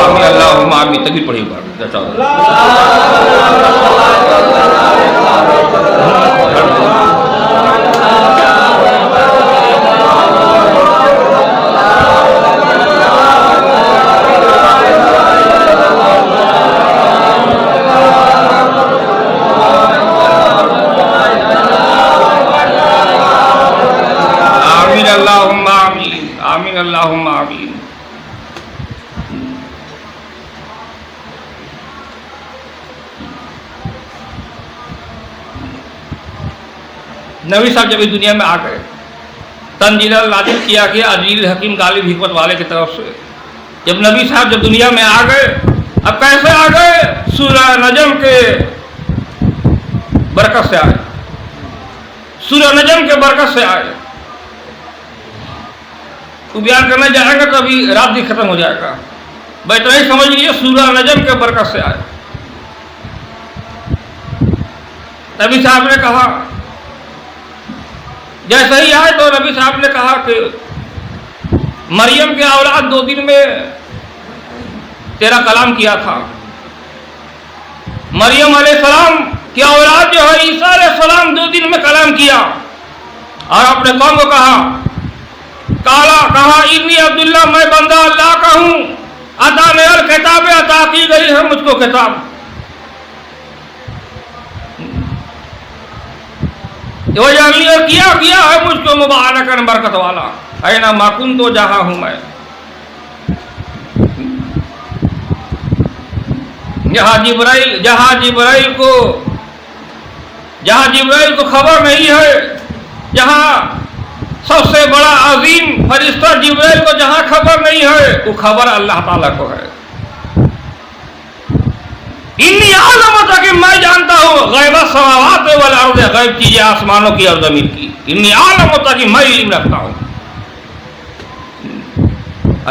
آمین اللہم آمین. تکبیر پڑھی بار. آمین اللہم آمین. آمین اللہم آمین. نبی صاحب جب اس دنیا میں آ گئے تنزیل نازل کیا گیا عزیز حکیم غالب حکمت والے کی طرف سے. جب نبی صاحب جب دنیا میں آ گئے, اب کیسے آ گئے؟ سورہ نجم کے برکت سے آئے. سورہ نجم کے برکت سے آئے. تو بیان کرنے جائے گا تو ابھی رات بھی ختم ہو جائے گا. بھائی اتنا ہی سمجھ لیجیے سورہ نجم کے برکت سے آئے. نبی صاحب نے کہا, جیسے ہی آئے تو نبی صاحب نے کہا کہ مریم کے اولاد 2 دن میں تیرا کلام کیا تھا. مریم علیہ السلام کی اولاد جو ہے عیسیٰ علیہ السلام 2 دن میں کلام کیا اور اپنے قوم کو کہا انی عبداللہ, میں بندہ اللہ کا ہوں. عطا میں الکتاب, عطا کی گئی ہے مجھ کو کتاب. جو کیا ہے مجھ کو مبارکن برکت والا. اینا ما کنت, جہاں ہوں میں. جہاں جبرائیل کو خبر نہیں ہے, جہاں سب سے بڑا عظیم فرشتہ جبرائیل کو جہاں خبر نہیں ہے, وہ خبر اللہ تعالیٰ کو ہے. انی عالم ہوتا کہ میں جانتا ہوں غیب السماوات والارض, غیب چیزیں آسمانوں کی اور زمین کی. انی عالم ہوتا کہ میں علم رکھتا ہوں.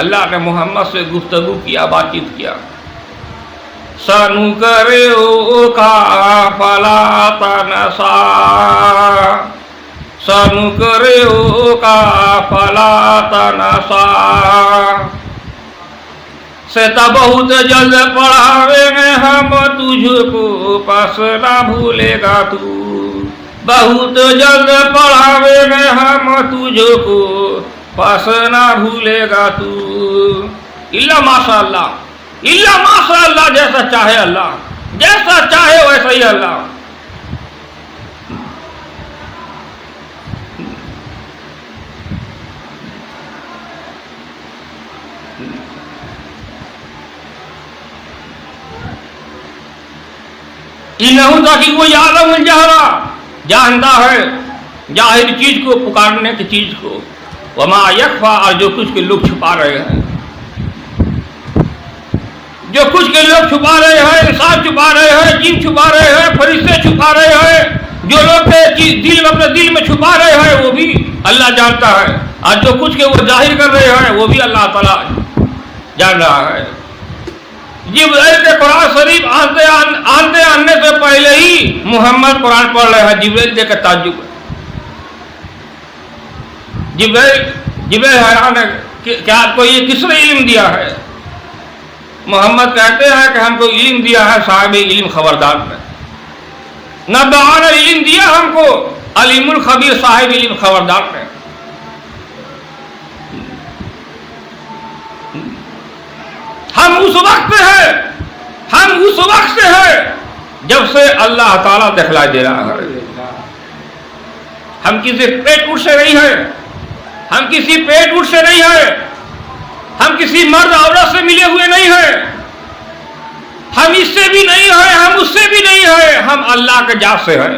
اللہ نے محمد سے گفتگو کیا, بات چیت کیا. سنقرئک فلا تنسى, سنقرئک فلا تنسى, ستا بہت جلد پڑھاویں گے ہم تجھ کو, پس نہ بھولے گا تو. بہت جلد پڑھاویں گے ہم تجھ کو, پس نہ بھولے گا تو. اللہ ماشاء اللہ, اللہ ماشاء اللہ, جیسا چاہے اللہ, جیسا چاہے ویسا ہی اللہ. انہوں تاکہ وہ یعلم الجہرا, جانتا ہے ظاہر چیز کو, پکارنے کی چیز کو. وما یخفا, اور جو کچھ کے لوگ چھپا رہے ہیں, جو کچھ کے لوگ چھپا رہے ہیں, انسان چھپا رہے ہیں, جن چھپا رہے ہیں, فرشتے چھپا رہے ہیں, جو لوگ دل اپنے دل میں چھپا رہے ہیں وہ بھی اللہ جانتا ہے, اور جو کچھ کے وہ ظاہر کر رہے ہیں وہ بھی اللہ تعالیٰ جان رہا ہے. جبرائیل کے قرآن شریف آنے سے پہلے ہی محمد قرآن پڑھ رہے ہیں. جبرائیل دیکھ کے تعجب, جبرائیل حیران ہے کہ آپ کو یہ کس نے علم دیا ہے؟ محمد کہتے ہیں کہ ہم کو علم دیا ہے صاحب علم خبردار نے. نبعان علم دیا ہم کو علیم الخبیر صاحب علم خبردار نے. ہم اس وقت سے ہیں جب سے اللہ تعالیٰ دکھلائی دے رہا ہے. ہم کسی پیٹ اٹھ سے نہیں ہیں, ہم کسی پیٹ اٹھ سے نہیں ہیں, ہم کسی مرد عورت سے ملے ہوئے نہیں ہیں, ہم اس سے بھی نہیں ہیں, ہم اس سے بھی نہیں ہیں, ہم اللہ کے ذات سے ہیں.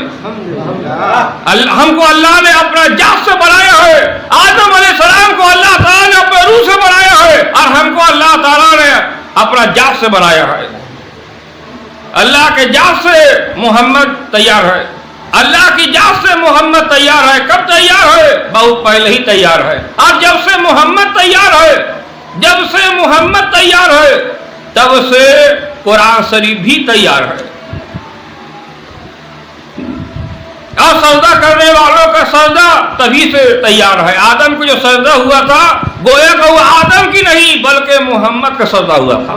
ہم کو اللہ نے اپنا ذات سے بنایا ہے. آدم علیہ السلام کو اللہ تعالیٰ نے اپنے روح سے بنایا ہے, اور ہم کو اللہ تعالیٰ نے اپنا ذات سے بنایا ہے. اللہ کے ذات سے محمد تیار ہے, اللہ کی ذات سے محمد تیار ہے. کب تیار ہے؟ بہت پہلے ہی تیار ہے. اور جب سے محمد تیار ہے, تب سے قرآن شریف بھی تیار ہے. اور سجدہ کرنے والوں کا سجدہ تبھی سے تیار ہے. آدم کو جو سجدہ ہوا تھا گویا کہ وہ آدم کی نہیں بلکہ محمد کا سجدہ ہوا تھا.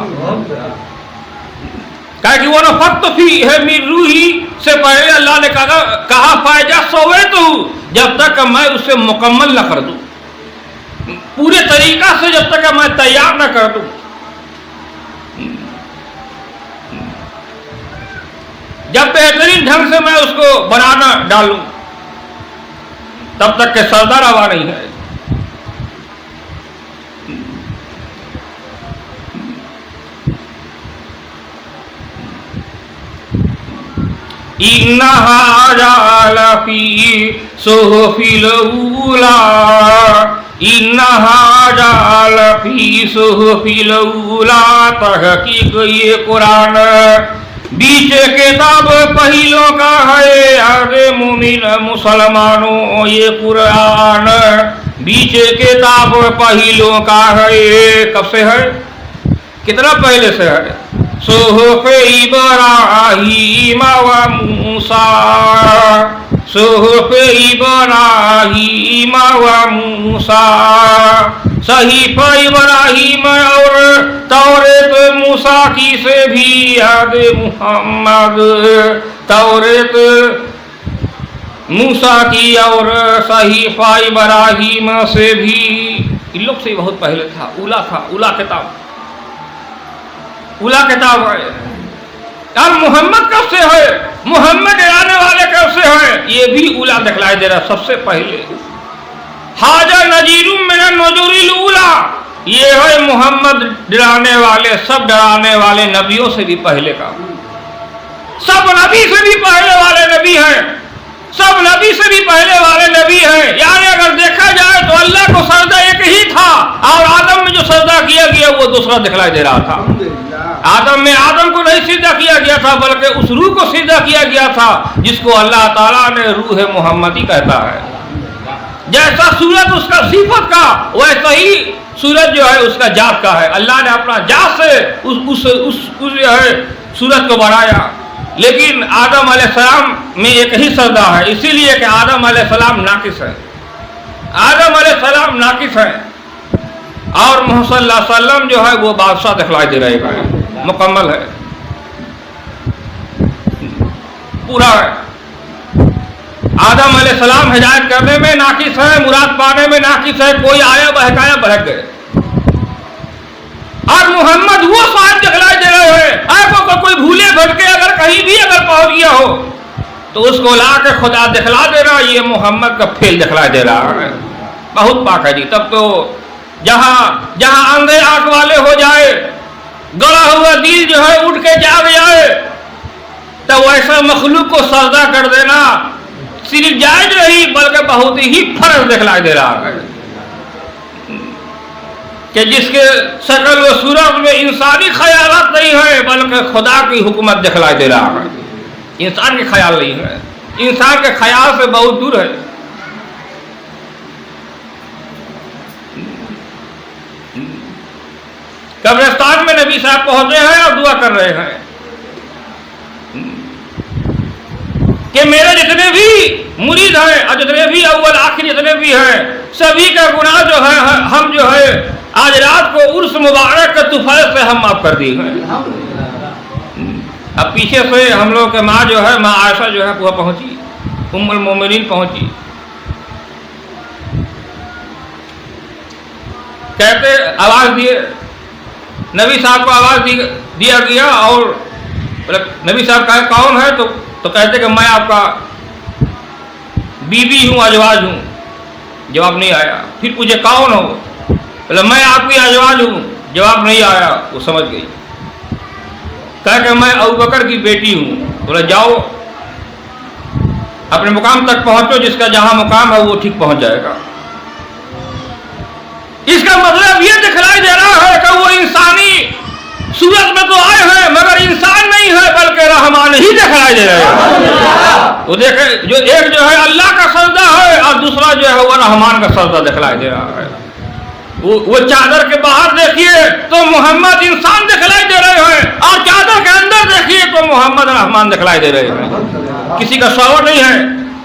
کہ وہ نفخت فیہ من روحی سے پہلے اللہ نے کہا فاذا سویتہ، جب تک میں اسے مکمل نہ کر دوں، پورے طریقہ سے جب تک میں تیار نہ کر دوں. جب بہترین ڈھنگ سے میں اس کو بنانا ڈالوں تب تک کہ سجدہ روا نہیں ہے. إِنَّهَا لَفِي صُحُفِ الْأُولَى إِنَّهَا لَفِي صُحُفِ الْأُولَى. تحقیق یہ قرآن بیچ کتاب پہلوں کا ہے، آگے مومن مسلمانوں یہ قرآن بیچ کتاب پہلوں کا ہے. کب سے ہے؟ کتنا پہلے سے ہے؟ صحف ابراہیم و موسیٰ، صحف ابراہیم و موسیٰ. صحیفہ ابراہیم اور توریت موسیٰ کی سے بھی یاد محمد، توریت موسیٰ کی اور صحیفہ ابراہیم سے بھی، ان لوگ سے بہت پہلے تھا. اولا تھا، اولا کتاب، اولا کتاب ہے. اور محمد کب سے ہے؟ محمد ڈرانے والے کب سے ہے؟ یہ بھی اولا دکھلائی دے رہا سب سے پہلے. حاجہ نذیر من النذور الاولی، یہ ہے محمد ڈرانے والے، سب ڈرانے والے نبیوں سے بھی پہلے کا، سب نبی سے بھی پہلے والے نبی ہیں، سب نبی سے بھی پہلے والے نبی ہیں. یعنی اگر دیکھا جائے تو اللہ کو سجدہ ایک ہی تھا اور آدم میں جو سجدہ کیا گیا وہ دوسرا دکھلائی دے رہا تھا. آدم میں آدم کو نہیں سجدہ کیا گیا تھا بلکہ اس روح کو سجدہ کیا گیا تھا جس کو اللہ تعالیٰ نے روح محمدی کہتا ہے. جیسا سورج اس کا صفت کا ویسا ہی سورج جو ہے اس کا ذات کا ہے. اللہ نے اپنا ذات سے اس جو ہے سورج کو بنایا. لیکن آدم علیہ السلام میں ایک ہی سجدہ ہے، اسی لیے کہ آدم علیہ السلام ناقص ہے، آدم علیہ السلام ناقص ہے. اور محمد صلی اللہ علیہ وسلم جو ہے وہ بادشاہ دکھلائی دے رہے ہیں، مکمل ہے، پورا ہے. آدم علیہ السلام ہدایت کرنے میں ناقص ہے، مراد پانے میں ناقص ہے، کوئی آیا بہکایا بہک گئے. اور محمد وہ صاحب دکھلائی دے رہے ہیں. آپ کو کوئی بھولے بھٹکے اگر کہیں بھی اگر پہنچ گیا ہو تو اس کو لا کے خدا دکھلا دے رہا، یہ محمد کا فعل دکھلا دے رہا ہے. بہت پاک ہے جی. تب تو جہاں اندھے آنکھ والے ہو جائے، گڑا ہوا دل جو ہے اٹھ کے جاگ جائے، تو ایسا مخلوق کو سجدہ کر دینا صرف جائز نہیں بلکہ بہت ہی فرض دکھلائی دے رہا ہے کہ جس کے شکل و صورت میں انسانی خیالات نہیں ہے بلکہ خدا کی حکمت دکھلائی دے رہا ہے. انسان کے خیال نہیں ہے، انسان کے خیال سے بہت دور ہے. قبرستان میں نبی صاحب پہنچے ہیں اور دعا کر رہے ہیں کہ میرے جتنے بھی مرید ہیں اور جتنے بھی اول آخر جتنے بھی ہیں سبھی کا گناہ جو ہے ہم جو ہے آج رات کو عرس مبارک کے طوفان سے ہم معاف کر دی ہیں. اب پیچھے سے ہم لوگ کے ماں جو ہے، ماں عائشہ جو ہے وہ پہنچی، ام المومنین پہنچی. کہتے آواز دیے، نبی صاحب کو آواز دیا گیا اور نبی صاحب کہا کون ہے تو کہتے کہ میں آپ کا بیوی ہوں، ازواج ہوں. جواب نہیں آیا. پھر پوچھے کون ہو؟ بولے میں آپ کی ازواج ہوں. جواب نہیں آیا. وہ سمجھ گئی. کہا کہ میں ابوبکر کی بیٹی ہوں. بولے جاؤ اپنے مقام تک پہنچو، جس کا جہاں مقام ہے وہ ٹھیک پہنچ جائے گا. اس کا مطلب یہ دکھلائی دے رہا ہے کہ وہ انسانی صورت میں تو آئے ہیں مگر انسان نہیں ہے بلکہ رحمان ہی دکھلائی دے رہے ہیں. وہ دیکھیں جو ایک جو ہے اللہ کا سجدہ ہے اور دوسرا جو ہے وہ رحمان کا سجدہ دکھلائی دے رہا ہے. وہ چادر کے باہر دیکھیے تو محمد انسان دکھلائی دے رہے ہیں اور چادر کے اندر دیکھیے تو محمد رحمان دکھلائی دے رہے ہیں. کسی کا شوہر نہیں ہے،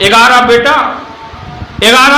11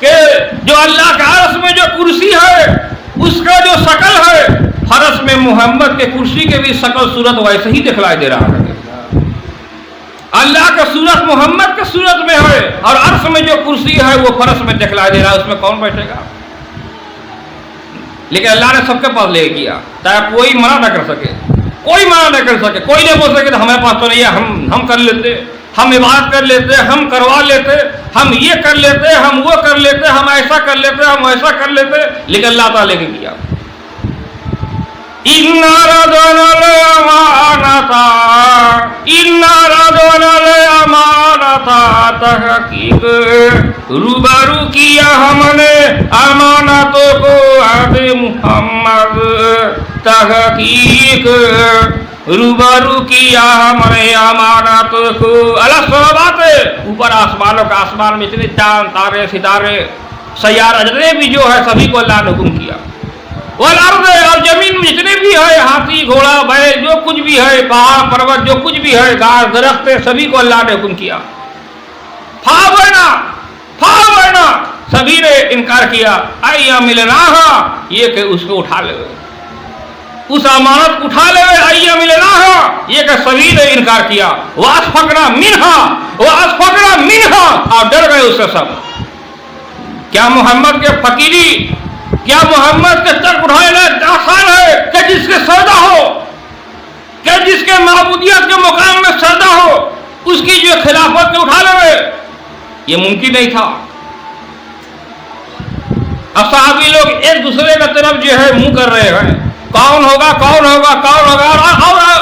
کہ جو اللہ کے عرش میں جو کرسی ہے اس کا جو شکل ہے، فرش میں محمد کے کرسی کے بھی شکل صورت ویسے ہی دکھلائی دے رہا ہے۔ اللہ کا صورت محمد کے صورت میں ہے اور عرش میں جو کرسی ہے وہ فرش میں دکھلائی دے رہا ہے، اس میں کون بیٹھے گا؟ لیکن اللہ نے سب کے پاس لے کیا تاکہ کوئی منع نہ کر سکے، کوئی منع نہ کر سکے، کوئی نہیں بول سکے ہمارے پاس تو نہیں ہے، ہم کر لیتے، ہم عبادت کر لیتے، ہم کروا لیتے، ہم یہ کر لیتے، ہم وہ کر لیتے، ہم ایسا کر لیتے، ہم ایسا کر لیتے، لیکن اللہ تعالیٰ نے کیا۔ اِنَّا رَضَنَا الْأَمَانَةَ تحقیق روبرو کیا ہم نے امانتوں کو عہد محمد، تحقیق روبرو کیا ہم نے امانت کو۔ اللہ سماوات ہے، اوپر آسمانوں کا، آسمان میں اتنے چاند تارے ستارے سیارہ جتنے بھی جو ہے سبھی کو اللہ نے حکم کیا۔ والارض، اور زمین میں جتنے بھی ہے ہاتھی گھوڑا بیل جو کچھ بھی ہے، پہاڑ پروت جو کچھ بھی ہے، گھاس درخت سبھی کو اللہ نے حکم کیا۔ فاوینا سبھی نے انکار کیا، آئیا ملناہا، یہ کہ اس کو اٹھا لے، اس امانت کو اٹھا لے، آئیا ملناہا، یہ کہ سبھی نے انکار کیا۔ واسفقنا منہا، اور ڈر گئے اس سے سب۔ کیا محمد کے فقیری، کیا محمد کے سر اٹھانا آسان ہے کہ جس کے سجدہ ہو، کہ جس کے معبودیت کے مقام میں سجدہ ہو اس کی جو خلافت کو اٹھا لے؟ یہ ممکن نہیں تھا۔ اب صحابی لوگ ایک دوسرے کی طرف جو ہے منہ کر رہے ہیں، کون ہوگا کون ہوگا کون ہوگا،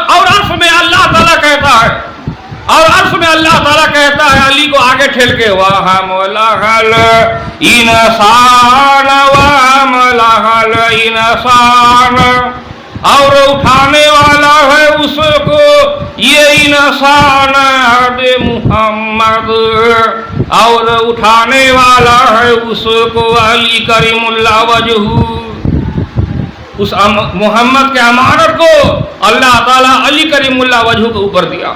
اور عرش میں اللہ تعالیٰ کہتا ہے، اور عرش میں اللہ تعالیٰ کہتا ہے علی کو آگے ٹھیل کے، وَحَمْلَهَا الْإِنسَانَ وَحَمْلَهَا الْإِنسَانَ، اور اٹھانے والا ہے اس کو یہ انسان عہد محمد، اور اٹھانے والا ہے اس کو علی کریم اللہ وجہہ۔ اس محمد کے امانت کو اللہ تعالیٰ علی کریم اللہ وجہہ کے اوپر دیا۔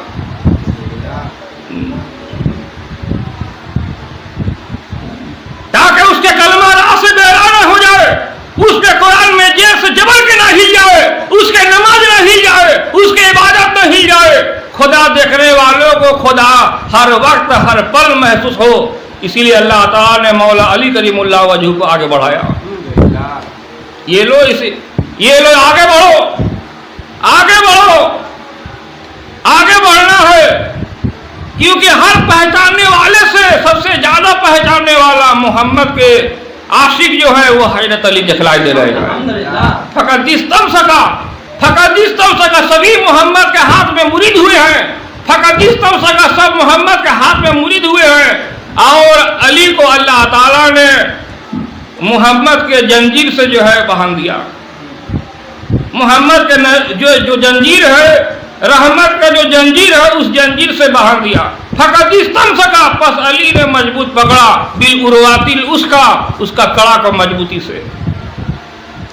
تاکہ اس کے کلمہ لا سے بیرانہ ہو جائے، اس کے قرآن میں جیسے جبل کے نہ ہل جائے، اس کے نماز نہ ہل جائے، اس کے عبادت نہ ہل جائے، خدا دیکھنے والوں کو خدا ہر وقت ہر پل محسوس ہو۔ اسی لیے اللہ تعالیٰ نے مولا علی کریم اللہ وجہہ کو آگے بڑھایا۔ یہ لو آگے بڑھو، آگے بڑھو، آگے بڑھنا ہے، کیونکہ ہر پہچاننے والے سے سب سے زیادہ پہچاننے والا محمد کے عاشق جو ہے وہ حضرت علی دکھلائی دے رہے ہیں۔ فقط سبھی محمد کے ہاتھ میں مرید ہوئے ہیں، فقط سب محمد کے ہاتھ میں مرید ہوئے ہیں، اور علی کو اللہ تعالیٰ نے محمد کے جنجیر سے جو ہے باندھ دیا۔ محمد کے جو جنجیر ہے، رحمت کا جو جنجیر ہے اس جنجیر سے باندھ دیا۔ فقط استمسکا، پس علی نے مضبوط پکڑا، بالعروۃ اس کا کڑا کو مضبوطی سے۔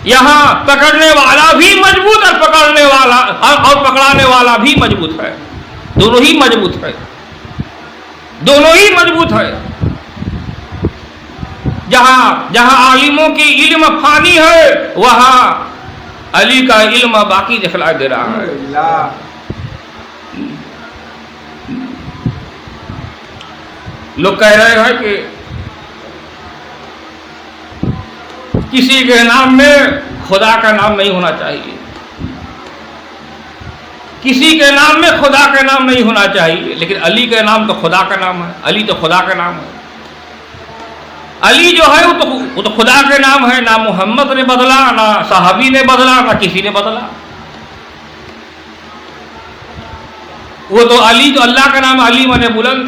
یہاں پکڑنے والا بھی مضبوط اور پکڑانے والا بھی مضبوط ہے، دونوں ہی مضبوط ہے، دونوں ہی مضبوط ہے۔ جہاں عالموں کی علم فانی ہے وہاں علی کا علم باقی دکھلائی دے رہا ہے۔ لوگ کہہ رہے ہیں کہ کسی کے نام میں خدا کا نام نہیں ہونا چاہیے، کسی کے نام میں خدا کا نام نہیں ہونا چاہیے، لیکن علی کا نام تو خدا کا نام ہے، علی تو خدا کا نام ہے۔ علی جو ہے وہ تو خدا کے نام ہے، نہ محمد نے بدلا، نہ صحابی نے بدلا، نہ کسی نے بدلا۔ وہ تو علی تو اللہ کا نام، علی من بلند،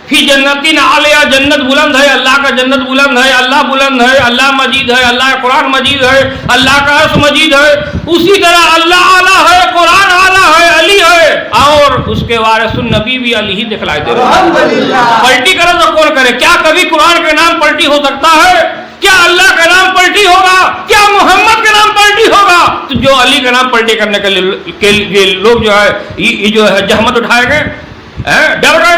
فی جنتی عالیہ، جنت بلند ہے، اللہ کا جنت بلند ہے، اللہ بلند ہے، اللہ مجید ہے، اللہ قرآن مجید ہے، اللہ کا عرش مجید ہے۔ اسی طرح اللہ اعلیٰ ہے، قرآن اعلیٰ ہے، علی ہے، اور اس کے وارث النبی بھی علی ہی دکھلائی دے رہے ہیں۔ پلٹی کرے تو کون کرے؟ کیا کبھی قرآن کے نام پلٹی ہو سکتا ہے؟ کیا اللہ کا نام پلٹی ہوگا؟ کیا محمد کا نام پلٹی ہوگا؟ تو جو علی کا نام پلٹی کرنے کے لیے لوگ جو ہے یہ جو ہے جہمت اٹھائے گئے، ڈر گئے،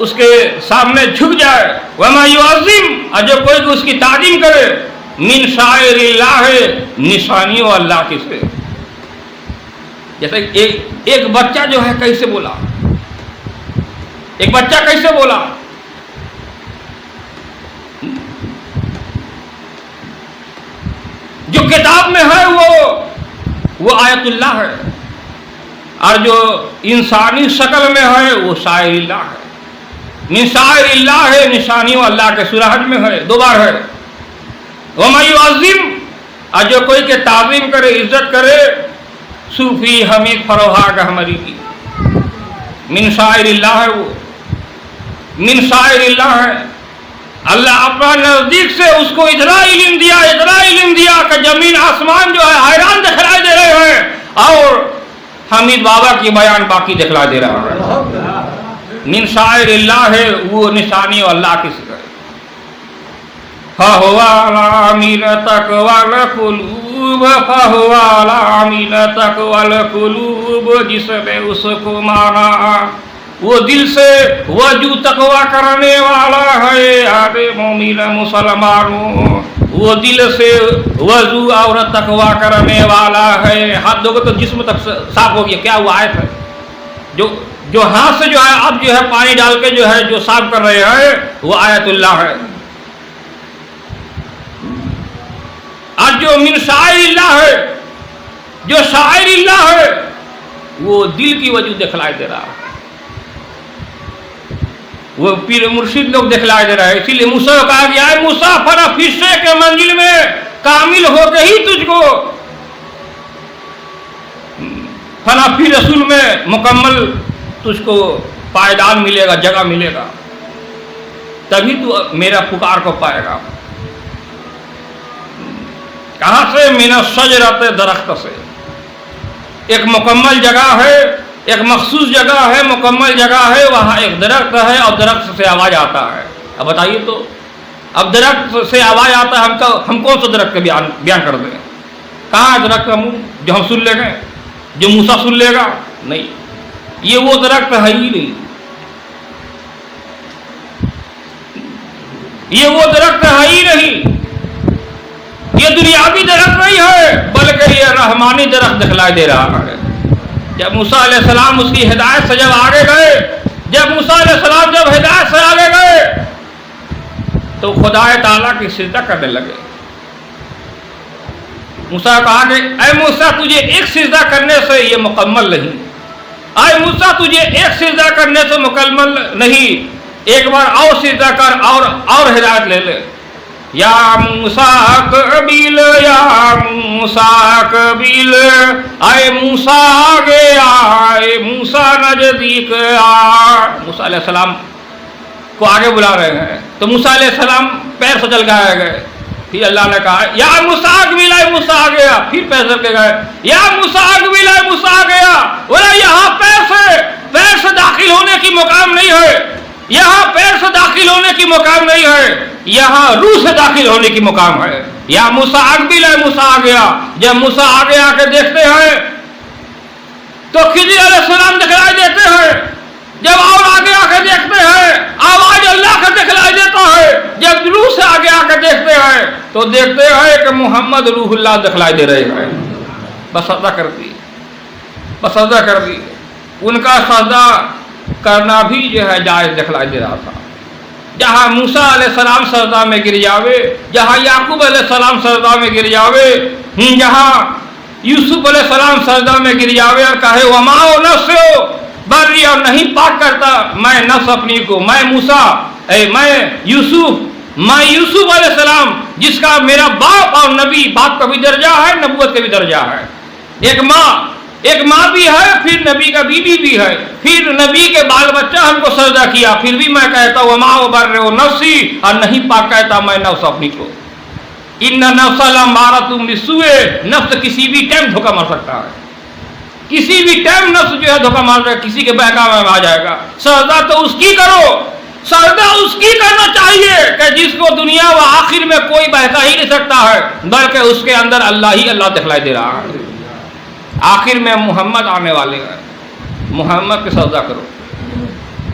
اس کے سامنے جھک جائے. وما یعظم، اور جو کوئی اس کی تعظیم کرے. من شعائر اللہ، نشانیوں اللہ کی سے. جیسے ایک بچہ جو ہے کیسے بولا، ایک بچہ کیسے بولا. جو کتاب میں ہے وہ آیت اللہ ہے، اور جو انسانی شکل میں ہے وہ شاعر اللہ ہے. من شاعر اللہ ہے، نشانیوں اللہ کے. سورہ حج میں ہے، 2 بار ہے. وَمَن يُعَظِّمْ، اور جو کوئی کے تعظیم کرے، عزت کرے. صوفی حمید فروہا گہمری کی. من شاعر اللہ ہے، وہ من شاعر اللہ ہے. اللہ اپنا نزدیک سے اس کو اتنا علم دیا کہ زمین آسمان جو ہے حیران دکھلائی دے رہے ہیں، اور حمید بابا کی بیان باقی دکھلائی دے رہا ہے. من شاعر اللہ ہے، وہ نشانی اللہ کی ذکر. فَهُوَ عَلَىٰ مِنَ تَقْوَى الْقُلُوبِ فَهُوَ عَلَىٰ مِنَ تَقْوَى الْقُلُوبِ، جس نے اس کو مانا وہ دل سے وضو تقویٰ کرنے والا ہے. یاد مومن مسلمانوں، وہ دل سے وضو اور تقویٰ کرنے والا ہے. ہاتھ دھو گے تو جسم تک صاف ہو گیا. کیا وہ آیت ہے جو ہاتھ سے جو ہے اب جو ہے پانی ڈال کے جو ہے جو صاف کر رہے ہیں، وہ آیت اللہ ہے. آج جو من شاعر اللہ ہے، جو شاعر اللہ ہے، وہ دل کی وجہ دکھلائی دے رہا ہے. وہ پیر مرشد لوگ دکھلائی دے رہا ہے. اسی لیے موسیٰ کو کہا گیا ہے موسیٰ فنا فرشتے کے منزل میں کامل ہو کے ہی تجھ کو فنا فی رسول میں مکمل تجھ کو پائیدان ملے گا، جگہ ملے گا، تبھی تو میرا پکار کو پائے گا. کہاں سے؟ من الشجرۃ، درخت سے. ایک مکمل جگہ ہے، ایک مخصوص جگہ ہے، مکمل جگہ ہے، وہاں ایک درخت ہے اور درخت سے آواز آتا ہے. اب بتائیے تو، اب درخت سے آواز آتا ہے، ہم کون سا درخت کا بیان کر دیں؟ کہاں ہے درخت کا منہ جو ہم سن لے گئے، جو موسیٰ سن لے گا؟ نہیں، یہ وہ درخت ہے ہی نہیں. یہ وہ درخت ہے ہی نہیں. یہ دنیاوی درخت نہیں ہے، بلکہ یہ رحمانی درخت دکھلائی دے رہا ہے. جب موسیٰ علیہ السلام اس کی ہدایت سے جب آگے گئے، جب موسیٰ علیہ السلام جب ہدایت سے آگے گئے تو خدا تعالیٰ کی سجدہ کرنے لگے. موسیٰ کہا کہ اے موسیٰ تجھے ایک سجدہ کرنے سے یہ مکمل نہیں. اے موسیٰ تجھے ایک سجدہ کرنے سے مکمل نہیں، ایک بار اور سجدہ کر اور ہدایت لے لے. یا موسیٰ قبیل، یا موسیٰ قبیل، اے موسیٰ آگے آ، اے موسیٰ نزدیک آ. موسیٰ علیہ السلام کو آگے بلا رہے ہیں تو موسیٰ علیہ السلام پیر سے چل کے آئے گئے. پھر اللہ نے کہا یا موسیٰ قبیل، اے موسیٰ آ گیا. پھر پیر چل کے گئے، یا موسیٰ قبیل، اے موسیٰ آ گیا. بولا یہاں پیر سے داخل ہونے کی مقام نہیں ہے، یہاں پیر سے داخل ہونے کی مقام نہیں ہے، یہاں روح سے داخل ہونے کی مقام ہے. یا موسیٰ اقبل، ہے موسیٰ آ گیا. جب موسیٰ آگے آ کے دیکھتے ہیں تو خضر علیہ السلام دکھلائی دیتے ہیں. جب اور آگے آ کے دیکھتے ہیں آواز اللہ کا دکھلائی دیتا ہے. جب روح سے آگے آ کے دیکھتے ہیں تو دیکھتے ہیں کہ محمد روح اللہ دکھلائی دے رہے ہیں. بس سجدہ کر دی، بس سجدہ کر دی. ان کا سجدہ کرنا بھی جو ہے جائز دکھلائی دے رہا تھا. جہاں موسیٰ علیہ السلام سجدہ میں گر جاوے، جہاں یعقوب علیہ السلام سجدہ میں گر جاوے، جہاں یوسف علیہ السلام سجدہ میں گر جاوے اور کہے وما نفسو بری، اور نہیں پاک کرتا میں نفس اپنی کو، میں موسیٰ، میں یوسف علیہ السلام جس کا میرا باپ اور نبی، باپ کا بھی درجہ ہے، نبوت کا بھی درجہ ہے. ایک ماں بھی ہے، پھر نبی کا بیوی بھی ہے، پھر نبی کے بال بچہ ہم کو سجدہ کیا، پھر بھی میں کہتا ہوں وما ابرئ نفسی، اور نہیں پاک کہتا میں نفس اپنی کو. ان نفس لامارۃ بالسوء، نفس کسی بھی ٹائم دھوکہ مار سکتا ہے، کسی بھی ٹائم نفس جو ہے دھوکہ مار سکتا ہے، کسی کے بہکاوے میں آ جائے گا. سجدہ تو اس کی کرو، سجدہ اس کی کرنا چاہیے کہ جس کو دنیا و آخر میں کوئی بہکا ہی نہیں سکتا ہے، بلکہ اس کے اندر اللہ ہی اللہ دکھلائی دے رہا ہے. آخر میں محمد آنے والے ہیں، محمد کے سجدہ کرو.